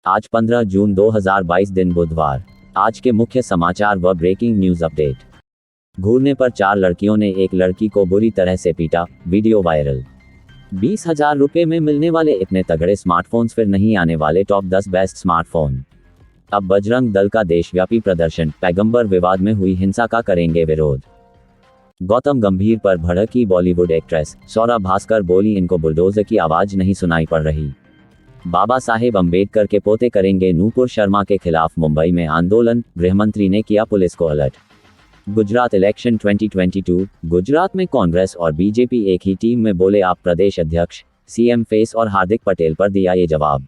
आज 15 जून 2022 दिन बुधवार। आज के मुख्य समाचार व ब्रेकिंग न्यूज अपडेट। घूरने पर 4 लड़कियों ने एक लड़की को बुरी तरह से पीटा, वीडियो वायरल। 20,000 रुपए में मिलने वाले इतने तगड़े स्मार्टफोन्स, फिर नहीं आने वाले टॉप 10 बेस्ट स्मार्टफोन। अब बजरंग दल का देशव्यापी प्रदर्शन, पैगंबर विवाद में हुई हिंसा का करेंगे विरोध। गौतम गंभीर पर भड़की बॉलीवुड एक्ट्रेस, सौरभ भास्कर बोली इनको बुलडोजर की आवाज नहीं सुनाई पड़ रही। बाबा साहेब अंबेडकर के पोते करेंगे नूपुर शर्मा के खिलाफ मुंबई में आंदोलन, गृहमंत्री ने किया पुलिस को अलर्ट। गुजरात इलेक्शन 2022, गुजरात में कांग्रेस और बीजेपी एक ही टीम में, बोले आप प्रदेश अध्यक्ष, सीएम फेस और हार्दिक पटेल पर दिया ये जवाब।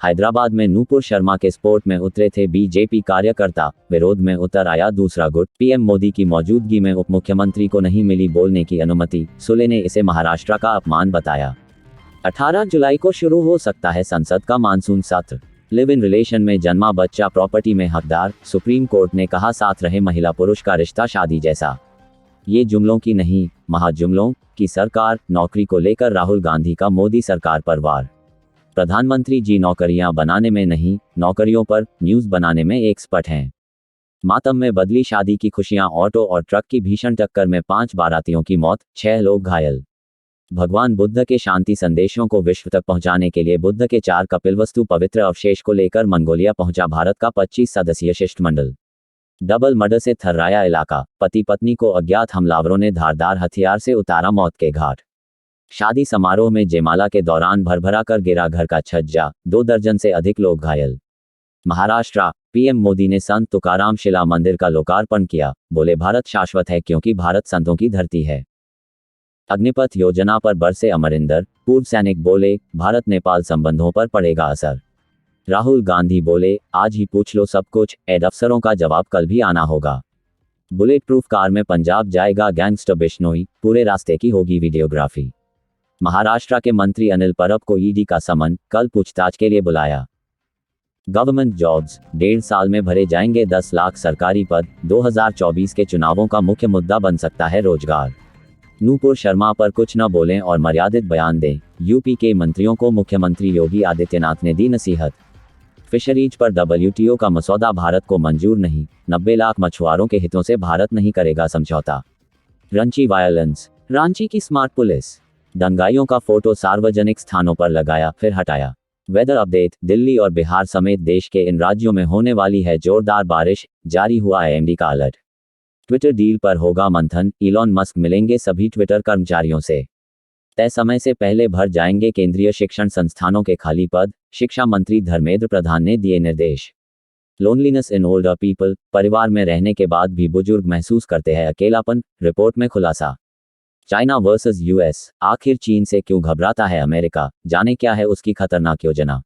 हैदराबाद में नूपुर शर्मा के स्पोर्ट में उतरे थे बीजेपी कार्यकर्ता, विरोध में उतर आया दूसरा गुट। पीएम मोदी की मौजूदगी में उप मुख्यमंत्री को नहीं मिली बोलने की अनुमति, सुले ने इसे महाराष्ट्र का अपमान बताया। 18 जुलाई को शुरू हो सकता है संसद का मानसून सत्र। लिव इन रिलेशन में जन्मा बच्चा प्रॉपर्टी में हकदार, सुप्रीम कोर्ट ने कहा साथ रहे महिला पुरुष का रिश्ता शादी जैसा। ये जुमलों की नहीं, महाजुमलों की सरकार। नौकरी को लेकर राहुल गांधी का मोदी सरकार पर वार। प्रधानमंत्री जी नौकरियां बनाने में नहीं, नौकरियों पर न्यूज़ बनाने में एक्सपर्ट हैं। मातम में बदली शादी की खुशियां, ऑटो और ट्रक की भीषण टक्कर में 5 बारातियों की मौत, 6 लोग घायल। भगवान बुद्ध के शांति संदेशों को विश्व तक पहुंचाने के लिए बुद्ध के 4 कपिलवस्तु पवित्र अवशेष को लेकर मंगोलिया पहुंचा भारत का 25 सदस्यीय शिष्टमंडल। डबल मर्डर से थर्राया इलाका, पति पत्नी को अज्ञात हमलावरों ने धारदार हथियार से उतारा मौत के घाट। शादी समारोह में जयमाला के दौरान भरभरा कर गिरा घर का छज्जा, 2 दर्जन से अधिक लोग घायल। महाराष्ट्र, पीएम मोदी ने संत तुकाराम शिला मंदिर का लोकार्पण किया, बोले भारत शाश्वत है क्योंकि भारत संतों की धरती है। अग्निपथ योजना पर बरसे अमरिंदर, पूर्व सैनिक बोले भारत नेपाल संबंधों पर पड़ेगा असर। राहुल गांधी बोले आज ही पूछ लो सब कुछ, एड अफसरों का जवाब कल भी आना होगा। बुलेट प्रूफ कार में पंजाब जाएगा गैंगस्टर बिश्नोई, पूरे रास्ते की होगी वीडियोग्राफी। महाराष्ट्र के मंत्री अनिल परब को ईडी का समन, कल पूछताछ के लिए बुलाया। गवर्नमेंट जॉब्स, 1.5 साल में भरे जाएंगे 10 लाख सरकारी पद, 2024 के चुनावों का मुख्य मुद्दा बन सकता है रोजगार। नूपुर शर्मा पर कुछ न बोलें और मर्यादित बयान दें, यूपी के मंत्रियों को मुख्यमंत्री योगी आदित्यनाथ ने दी नसीहत। फिशरीज पर डब्ल्यूटीओ का मसौदा भारत को मंजूर नहीं, 90 लाख मछुआरों के हितों से भारत नहीं करेगा समझौता। रांची वायलेंस, रांची की स्मार्ट पुलिस, दंगाइयों का फोटो सार्वजनिक स्थानों पर लगाया फिर हटाया। वेदर अपडेट, दिल्ली और बिहार समेत देश के इन राज्यों में होने वाली है जोरदार बारिश, जारी हुआ आईएमडी का अलर्ट। ट्विटर डील पर होगा मंथन, इलॉन मस्क मिलेंगे सभी ट्विटर कर्मचारियों से। तय समय से पहले भर जाएंगे केंद्रीय शिक्षण संस्थानों के खाली पद, शिक्षा मंत्री धर्मेंद्र प्रधान ने दिए निर्देश। लोनलीनेस इन ओल्डर पीपल, परिवार में रहने के बाद भी बुजुर्ग महसूस करते हैं अकेलापन, रिपोर्ट में खुलासा। चाइना वर्सेस यूएस, आखिर चीन से क्यों घबराता है अमेरिका, जाने क्या है उसकी खतरनाक योजना।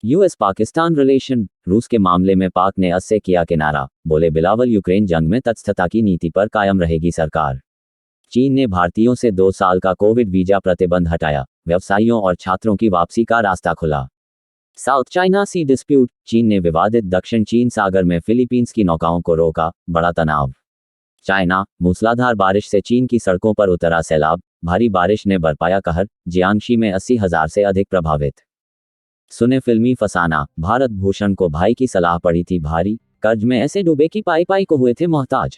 यूएस पाकिस्तान रिलेशन, रूस के मामले में पाक ने अससे किया किनारा, बोले बिलावल यूक्रेन जंग में तटस्थता की नीति पर कायम रहेगी सरकार। चीन ने भारतीयों से 2 साल का कोविड वीजा प्रतिबंध हटाया, व्यवसायियों और छात्रों की वापसी का रास्ता खुला। साउथ चाइना सी डिस्प्यूट, चीन ने विवादित दक्षिण चीन सागर में फिलीपींस की नौकाओं को रोका, बड़ा तनाव। चाइना, मूसलाधार बारिश से चीन की सड़कों पर उतरा सैलाब, भारी बारिश ने बरपाया कहर, जियांगशी में 80,000 से अधिक प्रभावित। सुने फिल्मी फसाना, भारत भूषण को भाई की सलाह पड़ी थी भारी, कर्ज में ऐसे डूबे कि पाई पाई को हुए थे मोहताज।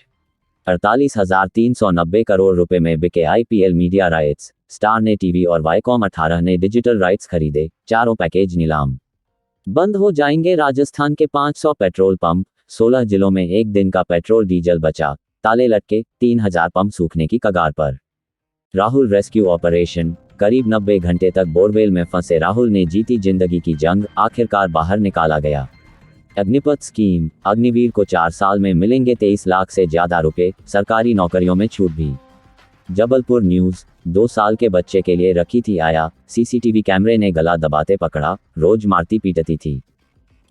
48,390 करोड़ रुपए में बिके आईपीएल मीडिया राइट्स, स्टार ने टीवी और वाईकॉम 18 ने डिजिटल राइट्स खरीदे, चारों पैकेज नीलाम। बंद हो जाएंगे राजस्थान के 500 पेट्रोल पंप, 16 जिलों में एक दिन का पेट्रोल डीजल बचा, ताले लटके, 3,000 पंप सूखने की कगार पर। राहुल रेस्क्यू ऑपरेशन, करीब 90 घंटे तक बोरवेल में फंसे राहुल ने जीती जिंदगी की जंग, आखिरकार बाहर निकाला गया। अग्निपथ स्कीम, अग्निवीर को 4 साल में मिलेंगे 23 लाख से ज्यादा रुपए, सरकारी नौकरियों में छूट भी। जबलपुर न्यूज, 2 साल के बच्चे के लिए रखी थी आया, सीसीटीवी कैमरे ने गला दबाते पकड़ा, रोज मारती पीटती थी।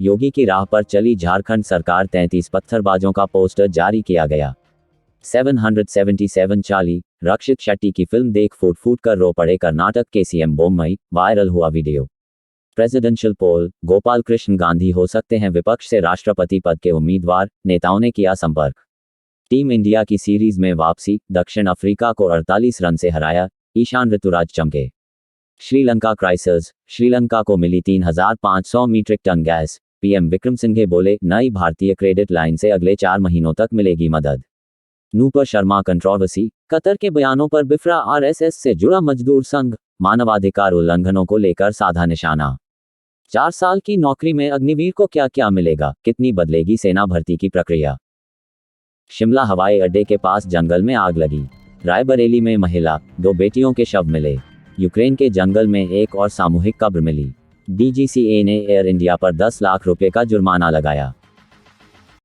योगी की राह पर चली झारखंड सरकार, 33 पत्थरबाजों का पोस्टर जारी किया गया। 777 चार्ली, रक्षित शेट्टी की फिल्म देख फूट फूट कर रो पड़े कर्नाटक के सीएम बोम्मई, वायरल हुआ वीडियो। प्रेसिडेंशियल पोल, गोपाल कृष्ण गांधी हो सकते हैं विपक्ष से राष्ट्रपति पद के उम्मीदवार, नेताओं ने किया संपर्क। टीम इंडिया की सीरीज में वापसी, दक्षिण अफ्रीका को 48 रन से हराया, ईशान ऋतुराज चमके। श्रीलंका क्राइसिस, श्रीलंका को मिली 3,500 metric ton gas, PM Wickremesinghe बोले नई भारतीय क्रेडिट लाइन से अगले 4 महीनों तक मिलेगी मदद। नूपुर शर्मा कंट्रोवर्सी, कतर के बयानों पर बिफरा आरएसएस से जुड़ा मजदूर संघ, मानवाधिकार उल्लंघनों को लेकर साधा निशाना। 4 साल की नौकरी में अग्निवीर को क्या क्या मिलेगा, कितनी बदलेगी सेना भर्ती की प्रक्रिया। शिमला हवाई अड्डे के पास जंगल में आग लगी, रायबरेली में महिला, 2 बेटियों के शव मिले। यूक्रेन के जंगल में एक और सामूहिक कब्र मिली। डीजीसीए ने एयर इंडिया पर 10 लाख रुपए का जुर्माना लगाया।